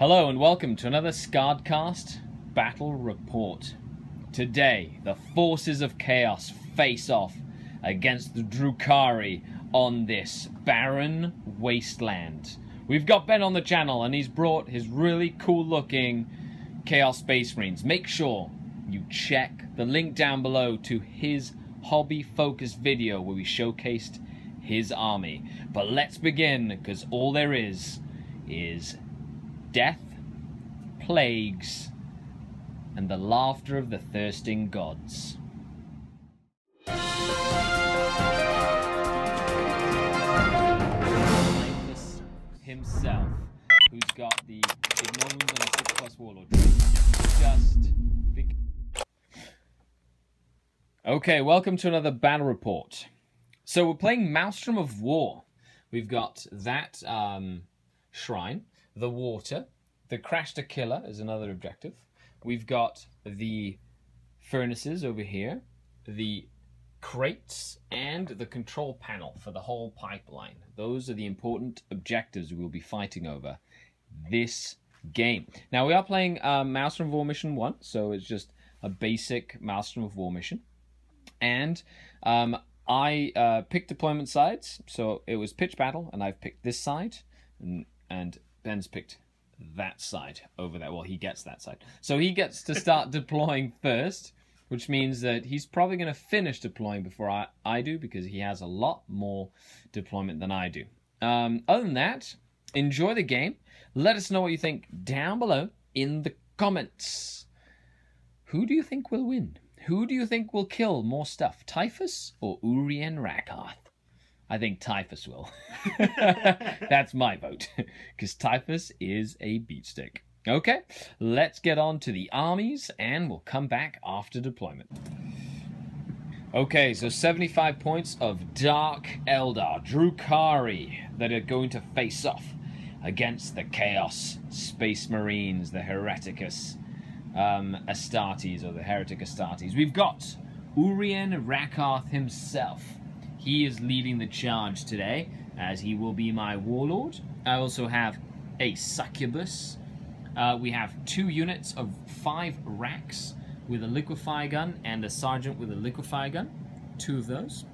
Hello and welcome to another SkaredCast Battle Report. Today, the forces of chaos face off against the Drukhari on this barren wasteland. We've got Ben on the channel and he's brought his really cool looking Chaos Space Marines. Make sure you check the link down below to his hobby focused video where we showcased his army. But let's begin, because all there is death, plagues, and the laughter of the thirsting gods. Typhus himself, who's got the Deamon and a 6+ warlord. Okay, welcome to another battle report. So we're playing Maelstrom of War. We've got that shrine, the water, the Crash to Killer is another objective. We've got the furnaces over here, the crates, and the control panel for the whole pipeline. Those are the important objectives we'll be fighting over this game. Now we are playing Maelstrom of War Mission 1, so it's just a basic Maelstrom of War mission. And I picked deployment sides, so it was pitch battle, and I've picked this side, and Ben's picked that side over there. Well, he gets that side. So he gets to start deploying first, which means that he's probably going to finish deploying before I do, because he has a lot more deployment than I do. Other than that, enjoy the game. Let us know what you think down below in the comments. Who do you think will win? Who do you think will kill more stuff, Typhus or Urien Rackarth? I think Typhus will. That's my vote, because Typhus is a beatstick. Okay, let's get on to the armies, and we'll come back after deployment. Okay, so 75 points of Dark Eldar, Drukhari, that are going to face off against the Chaos Space Marines, the Hereticus Astartes, or the Heretic Astartes. We've got Urien Rackarth himself. He is leading the charge today, as he will be my warlord. I also have a succubus. We have 2 units of 5 racks with a liquefy gun and a sergeant with a liquefy gun. 2 of those.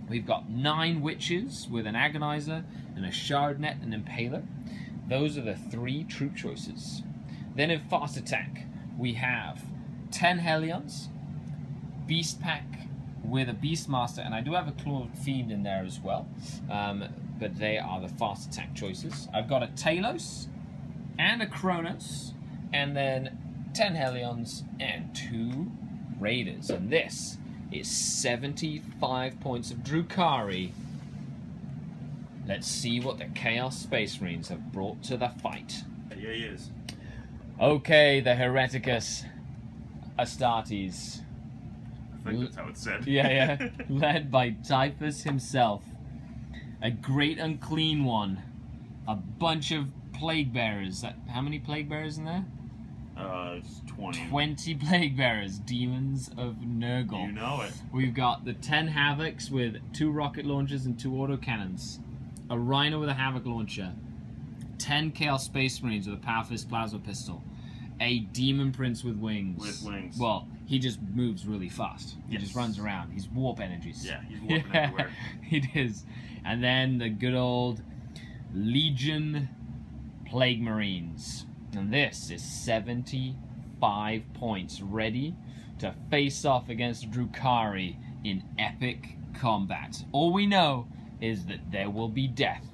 We've got 9 witches with an agonizer and a shardnet and impaler. Those are the 3 troop choices. Then in fast attack, we have 10 Hellions, Beast Pack with a Beastmaster, and I do have a Clawed Fiend in there as well, but they are the fast attack choices. I've got a Talos and a Kronos, and then 10 Hellions and 2 Raiders, and this is 75 points of Drukhari. Let's see what the Chaos Space Marines have brought to the fight. Yeah, he is. Okay, the Hereticus Astartes. I think that's how it's said. Yeah. Led by Typhus himself. A great unclean one. A bunch of plague bearers. How many plague bearers in there? It's 20. 20 plague bearers. Demons of Nurgle. You know it. We've got the 10 Havocs with 2 rocket launchers and 2 autocannons. A Rhino with a Havoc launcher. 10 Chaos Space Marines with a Power Fist plasma pistol. A Demon Prince with wings. With wings. Well, he just moves really fast. He Yes. just runs around. He's warp energies. Yeah, he's warping everywhere. He is. And then the good old Legion Plague Marines. And this is 75 points, ready to face off against Drukhari in epic combat. All we know is that there will be death,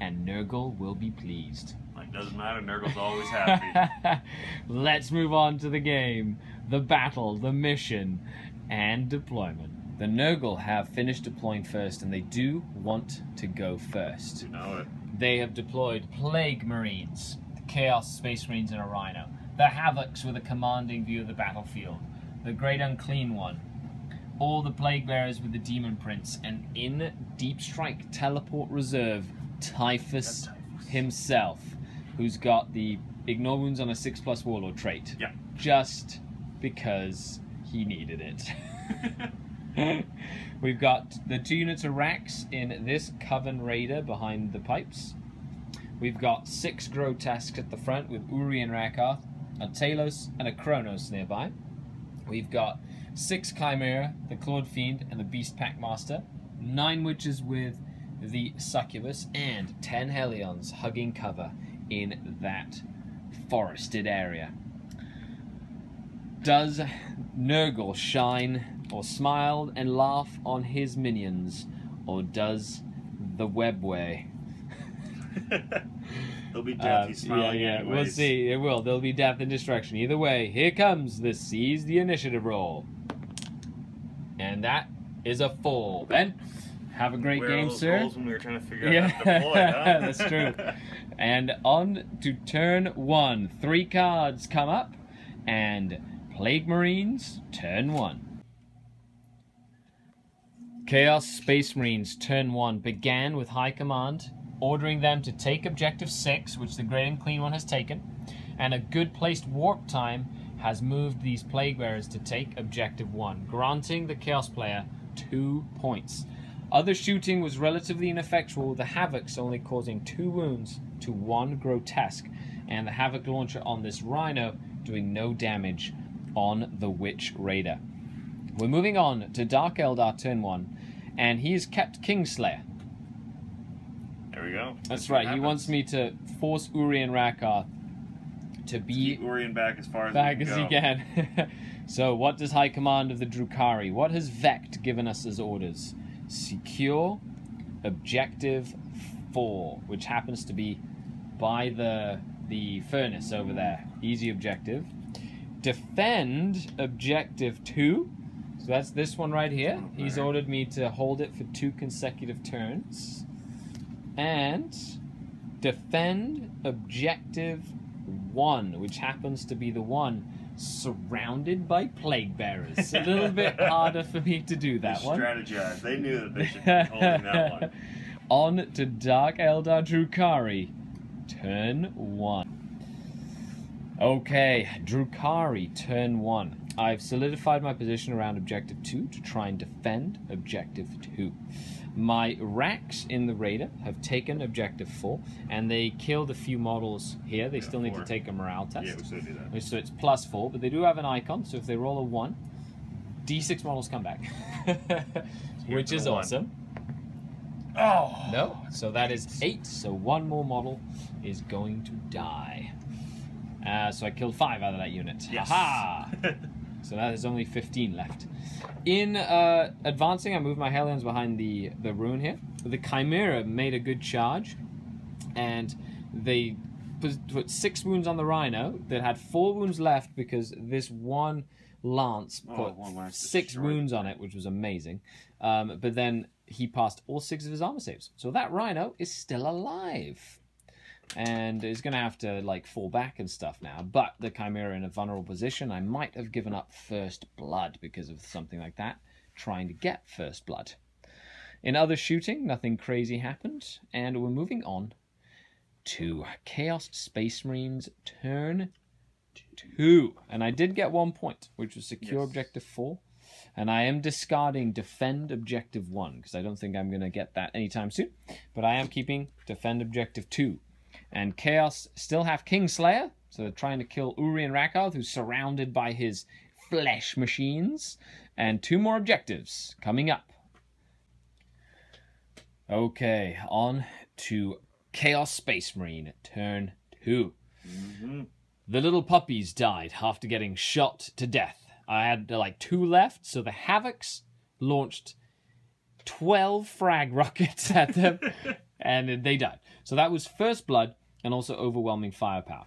and Nurgle will be pleased. Like, doesn't matter, Nurgle's always happy. Let's move on to the game, the battle, the mission, and deployment. The Nurgle have finished deploying first, and they do want to go first. You know it. They have deployed Plague Marines, the Chaos Space Marines and a Rhino, the Havocs with a commanding view of the battlefield, the Great Unclean One, all the Plague Bearers with the Demon Prince, and in Deep Strike Teleport Reserve, Typhus himself, who's got the Ignore Wounds on a 6+ Warlord trait. Yeah. Just because he needed it. We've got the 2 units of racks in this Coven Raider behind the pipes. we've got 6 grotesques at the front with Urien Rackarth, a Talos, and a Kronos nearby. We've got 6 Chimera, the Clawed Fiend, and the Beast Packmaster, 9 Witches with the Succubus, and 10 Hellions hugging cover in that forested area. Does Nurgle shine or smile and laugh on his minions, or does the Webway? There'll be death. He's smiling anyways. We'll see. It will. There'll be death and destruction. Either way, here comes the Seize the Initiative roll. And that is a 4. Ben, have a great game, sir. When we were trying to figure out how to deploy, huh? That's true. And on to turn 1. 3 cards come up, and Plague Marines, turn 1. Chaos Space Marines, turn 1, began with High Command, ordering them to take Objective 6, which the Great and Clean One has taken, and a good placed warp time has moved these Plague Bearers to take Objective 1, granting the Chaos player 2 points. Other shooting was relatively ineffectual, the Havocs only causing 2 wounds to 1 Grotesque, and the Havoc launcher on this Rhino doing no damage on the Witch Raider. We're moving on to Dark Eldar turn 1, and he has kept Kingslayer. There we go. That's right, he wants me to force Urien Rackarth to be keep Urien back as far as he can. So what does High Command of the Drukhari? What has Vect given us as orders? Secure Objective 4, which happens to be by the furnace over there. Easy objective. Defend Objective 2. So that's this one right here. He's ordered me to hold it for 2 consecutive turns. And defend Objective 1, which happens to be the one surrounded by Plague Bearers. A little bit harder for me to do that one. Strategize. They knew that they should be holding that one. On to Dark Eldar Drukhari. Turn 1. Okay, Drukhari, turn 1. I've solidified my position around Objective 2 to try and defend Objective 2. My racks in the Raider have taken Objective 4, and they killed a few models here. They still need to take a morale test. Yeah, we still do that. So it's +4, but they do have an icon, so if they roll a 1, D6 models come back. Which is awesome. Oh! No, so that is 8, so 1 more model is going to die. So I killed 5 out of that unit. Yes. Aha! So that is only 15 left. In advancing, I moved my Hellions behind the ruin here. The Chimera made a good charge, and they put 6 wounds on the Rhino that had 4 wounds left because this one Lance put 6 wounds on it, which was amazing. But then he passed all 6 of his armor saves. So that Rhino is still alive. And is going to have to like fall back and stuff now, but the Chimera in a vulnerable position. I might have given up first blood because of something like that, trying to get first blood. In other shooting, nothing crazy happened, and we're moving on to Chaos Space Marines turn 2, and I did get 1 point, which was secure Objective 4, and I am discarding defend Objective 1 because I don't think I'm going to get that anytime soon, but I am keeping defend Objective 2. And Chaos still have Kingslayer, so they're trying to kill Urien Rackarth, who's surrounded by his flesh machines. And 2 more objectives coming up. Okay, on to Chaos Space Marine, turn 2. The little puppies died after getting shot to death. I had like 2 left, so the Havocs launched 12 frag rockets at them, and they died. So that was first blood and also overwhelming firepower.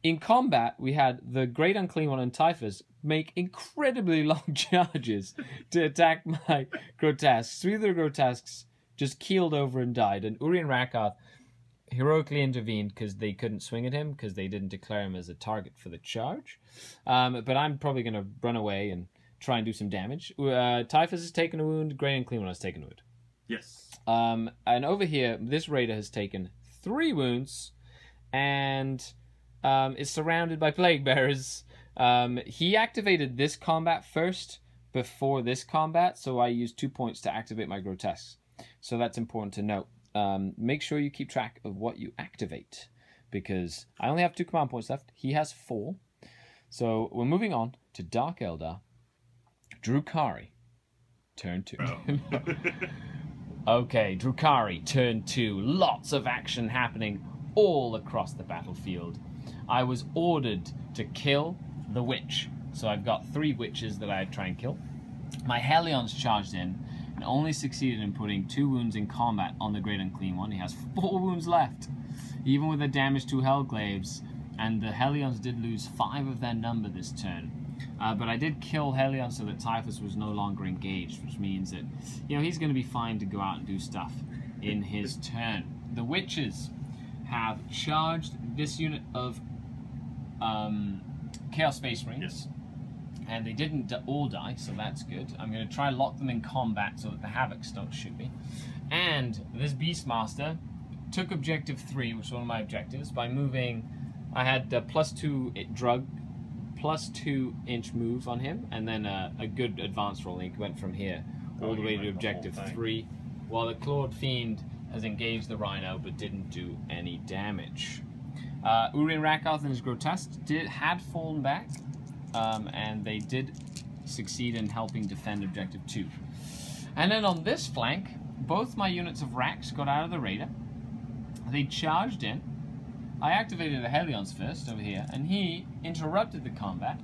In combat, we had the Great Unclean One and Typhus make incredibly long charges to attack my Grotesques. 3 of the Grotesques just keeled over and died, and Urien Rackarth heroically intervened because they couldn't swing at him because they didn't declare him as a target for the charge. But I'm probably going to run away and try and do some damage. Typhus has taken a wound, Great Unclean One has taken a wound. Yes. And over here, this Raider has taken 3 wounds and is surrounded by Plague Bearers. He activated this combat first before this combat, so I used 2 points to activate my Grotesques. So that's important to note. make sure you keep track of what you activate, because I only have 2 command points left. He has 4. So we're moving on to Dark Eldar. Drukhari, turn 2. Okay, Drukhari, turn 2. Lots of action happening all across the battlefield. I was ordered to kill the witch. So I've got 3 witches that I try and kill. My Hellions charged in and only succeeded in putting 2 wounds in combat on the Great Unclean One. He has 4 wounds left, even with the damage to Hellglaives. And the Hellions did lose 5 of their number this turn. But I did kill Hellion so that Typhus was no longer engaged, which means that, you know, he's going to be fine to go out and do stuff in his turn. The witches have charged this unit of Chaos Space Marines. Yes. And they didn't all die, so that's good. I'm going to try and lock them in combat so that the Havocs don't shoot me. And this Beastmaster took objective 3, which is one of my objectives, by moving. I had +2 drug, +2-inch move on him, and then a good advance roll. He went from here all the way to objective 3, while the Clawed Fiend has engaged the Rhino but didn't do any damage. Urien Rackarth and his Grotesque had fallen back, and they did succeed in helping defend objective 2. And then on this flank, both my units of Racks got out of the radar. They charged in. I activated the Hellions first over here, and he interrupted the combat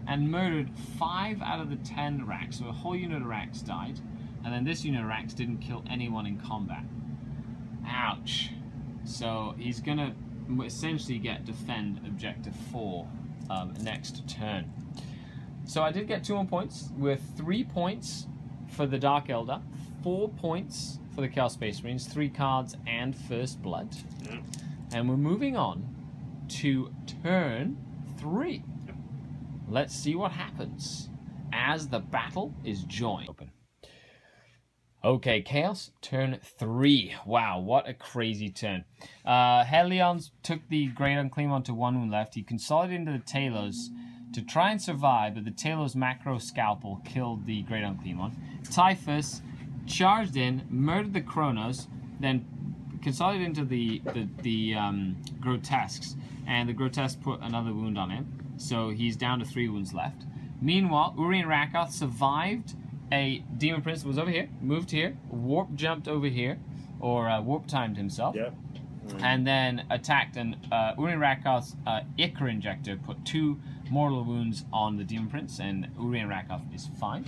and murdered 5 out of the 10 Racks. So a whole unit of Racks died, and then this unit of Racks didn't kill anyone in combat. Ouch. So he's gonna essentially defend objective 4 next turn. So I did get 2 more points, with 3 points for the Dark Eldar, 4 points for the Chaos Space Marines, 3 cards and First Blood. Yeah. And we're moving on to turn 3. Let's see what happens as the battle is joined. Open. Okay, Chaos, turn 3. Wow, what a crazy turn. Hellions took the Great Unclean One to 1 wound left. He consolidated into the Talos to try and survive, but the Talos macro scalpel killed the Great Unclean One. Typhus charged in, murdered the Chronos, then consolidated into the Grotesques, and the Grotesque put another wound on him, so he's down to 3 wounds left. Meanwhile, Urien Rackarth survived. A Demon Prince was over here, moved here, warp jumped over here, or warp timed himself, Yep. and then attacked. And Urien Rackarth's Ichor Injector put 2 mortal wounds on the Demon Prince, and Urien Rackarth is fine.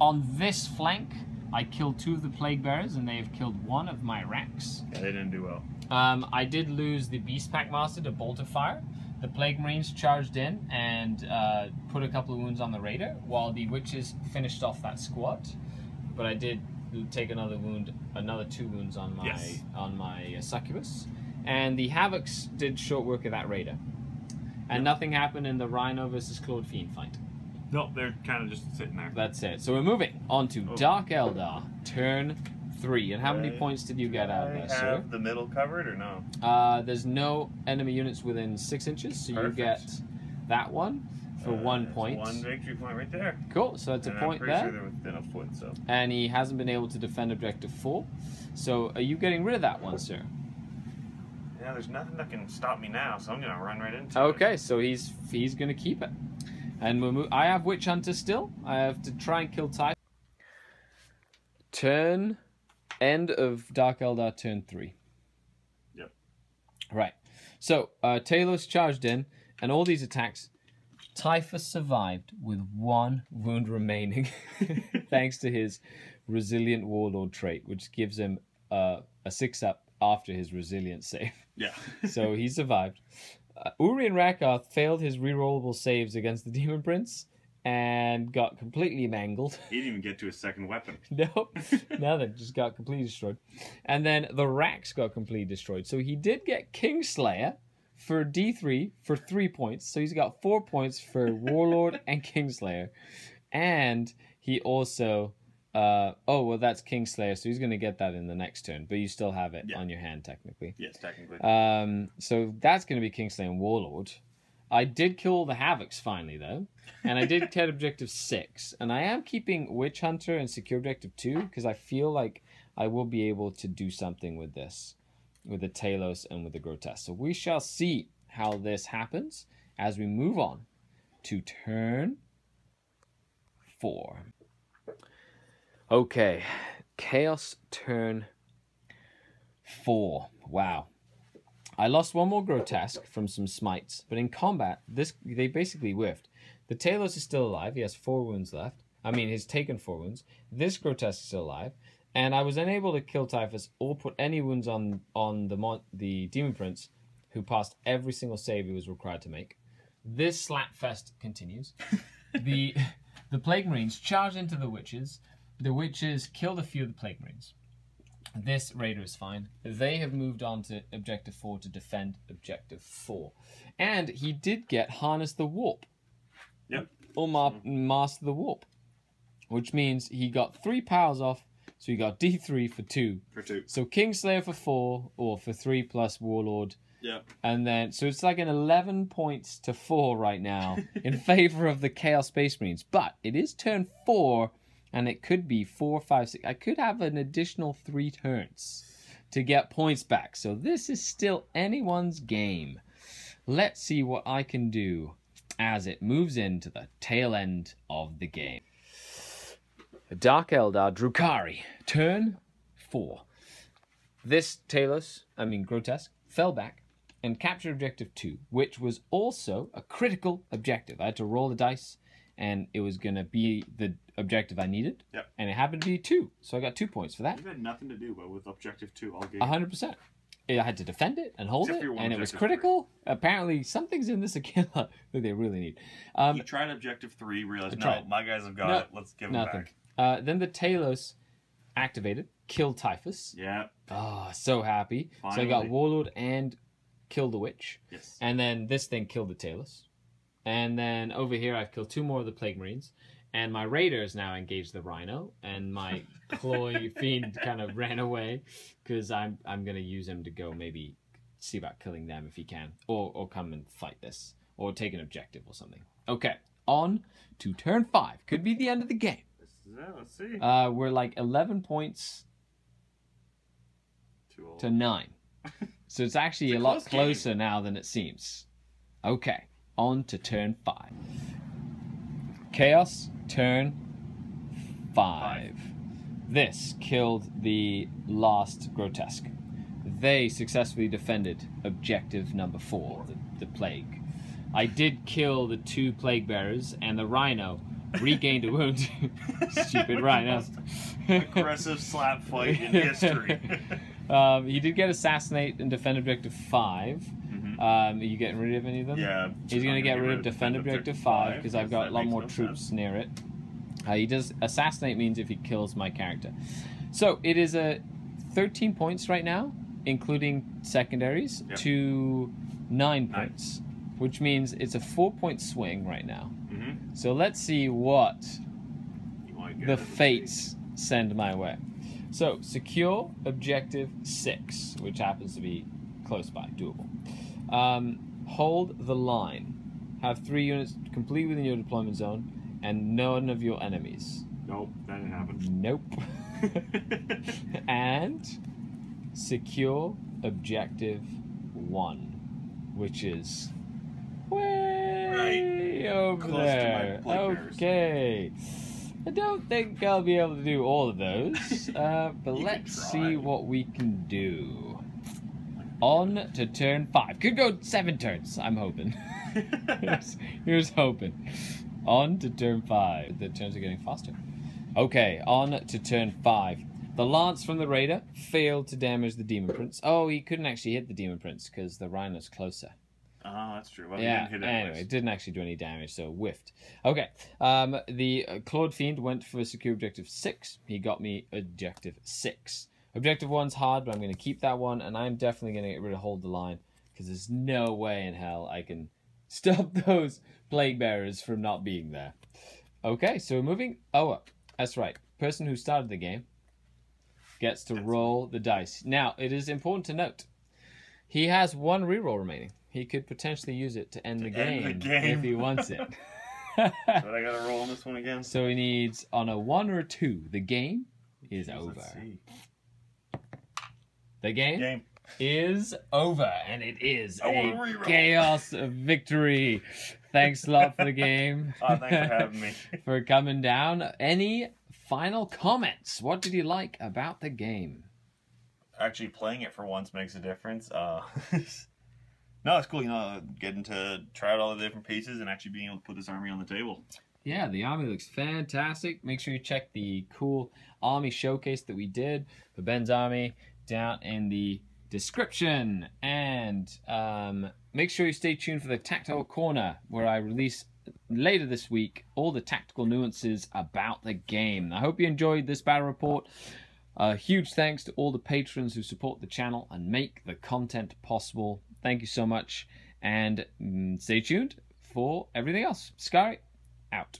On this flank, I killed 2 of the Plague Bearers, and they have killed 1 of my Racks. Yeah, they didn't do well. I did lose the Beast Pack Master to Bolt of Fire. The Plague Marines charged in and put a couple of wounds on the Raider, while the Witches finished off that squad. But I did take another wound, another 2 wounds on my Succubus. And the Havocs did short work of that Raider. And nothing happened in the Rhino versus Clawed Fiend fight. Nope, they're kind of just sitting there. That's it. So we're moving on to Dark Eldar, turn 3. And how many Okay. points did you get out of I that, have sir? the middle covered or no? There's no enemy units within 6 inches, so Perfect. you get that one for 1 point. 1 victory point right there. Cool, so that's And a point I'm pretty there. sure they're within a foot, so. And he hasn't been able to defend objective 4. So are you getting rid of that one, sir? Yeah, there's nothing that can stop me now, so I'm gonna run right into it. Okay, so he's gonna keep it. And we'll I have Witch Hunter still. I have to try and kill Typhus. End of Dark Eldar, turn 3. Yep. Right. So Talos charged in, and all these attacks, Typhus survived with 1 wound remaining, thanks to his Resilient Warlord trait, which gives him a 6-up after his Resilience save. Yeah. So he survived. Urien Rackarth failed his rerollable saves against the Demon Prince and got completely mangled. He didn't even get to his second weapon. Nope, nothing. Just got completely destroyed. And then the Racks got completely destroyed. So he did get Kingslayer for D3 for 3 points. So he's got 4 points for Warlord and Kingslayer. And he also... oh, well, that's Kingslayer, so he's going to get that in the next turn. But you still have it on your hand, technically. Yes, technically. So that's going to be Kingslayer and Warlord. I did kill all the Havocs finally, though. And I did get objective 6. And I am keeping Witch Hunter and secure objective 2, because I feel like I will be able to do something with this, with the Talos and with the Grotesque. So we shall see how this happens as we move on to turn 4. Okay, Chaos turn 4. Wow. I lost one more Grotesque from some smites, but in combat, they basically whiffed. The Talos is still alive. He has 4 wounds left. I mean, he's taken 4 wounds. This Grotesque is still alive. And I was unable to kill Typhus or put any wounds on the Demon Prince, who passed every single save he was required to make. This slapfest continues. The Plague Marines charged into the Witches. The Witches killed a few of the Plague Marines. This Raider is fine. They have moved on to Objective 4 to defend Objective 4. And he did get Harness the Warp. Yep. Or Master the Warp. Which means he got 3 powers off, so he got D3 for 2. For 2. So Kingslayer for 4, or for 3 plus Warlord. Yep. And then, so it's like an 11 points to 4 right now in favor of the Chaos Space Marines. But it is turn 4, and it could be 4, 5, 6. I could have an additional 3 turns to get points back. So this is still anyone's game. Let's see what I can do as it moves into the tail end of the game. Dark Eldar Drukhari, turn 4. This Grotesque, fell back and captured Objective 2, which was also a critical objective. I had to roll the dice, and it was going to be the objective I needed. Yep. And it happened to be 2, so I got 2 points for that. You've had nothing to do with Objective 2 all game. 100%. I had to defend it and hold it, and it was critical. 3. Apparently, something's in this Aquila that they really need. You tried Objective 3, realized, no, my guys have got it. Let's give them back. Then the Talos activated, killed Typhus. Yeah. Oh, so happy. Finally. So I got Warlord and killed the Witch. Yes. And then this thing killed the Talos. And then over here I've killed 2 more of the Plague Marines. And my Raiders now engaged the Rhino. And my Cloy Fiend kind of ran away. Because I'm going to use him to go maybe see about killing them if he can. Or come and fight this. Or take an objective or something. Okay. On to turn 5. Could be the end of the game. Yeah, let's see. We're like 11 points to 9. So it's actually a lot closer now than it seems. Okay, on to turn 5. Chaos, turn 5. This killed the last Grotesque. They successfully defended objective number 4, the Plague. I did kill the 2 Plague Bearers, and the Rhino regained a wound. Stupid Rhino. Aggressive slap fight in history. He did get Assassinate and defend Objective 5. Mm-hmm. Are you getting rid of any of them? Yeah. He's going to get rid of defend Objective 5 because I've got a lot more troops near it. He does Assassinate means if he kills my character. So it is a 13 points right now, including secondaries, to 9 points, which means it's a 4-point swing right now. Mm-hmm. So let's see what the fates send my way. So secure Objective 6, which happens to be close by, doable. Hold the line. Have 3 units complete within your deployment zone, and none of your enemies. Nope, that didn't happen. Nope. And secure Objective 1, which is way over close there. To my okay. I don't think I'll be able to do all of those, but let's see what we can do. On to turn 5. Could go 7 turns, I'm hoping. Here's hoping. On to turn 5. The turns are getting faster. Okay, on to turn 5. The lance from the Raider failed to damage the Demon Prince. Oh, he couldn't actually hit the Demon Prince because the Rhino's closer. Oh, that's true. Well, yeah, he didn't hit anyway, it didn't actually do any damage, so whiffed. Okay, the Claude Fiend went for secure Objective 6. He got me Objective 6. Objective 1's hard, but I'm going to keep that one, and I'm definitely going to get rid of Hold the Line, because there's no way in hell I can stop those Plague Bearers from not being there. Okay, so we're moving... Oh, that's right. Person who started the game gets to roll the dice. Now, it is important to note, he has 1 reroll remaining. He could potentially use it to end the game if he wants it. But I gotta roll on this one again. So he needs, on a 1 or 2, the game is over. Let's see. The game is over, and it is a reroll. chaos victory. Thanks a lot for the game. Thanks for having me. For coming down. Any final comments? What did you like about the game? Actually, playing it for once makes a difference. No, it's cool, you know, getting to try out all the different pieces and actually being able to put this army on the table. Yeah, the army looks fantastic. Make sure you check the cool army showcase that we did for Ben's army down in the description. And make sure you stay tuned for the Tactical Corner, where I release later this week all the tactical nuances about the game. I hope you enjoyed this battle report. Huge thanks to all the patrons who support the channel and make the content possible. Thank you so much, and stay tuned for everything else. Skari, out.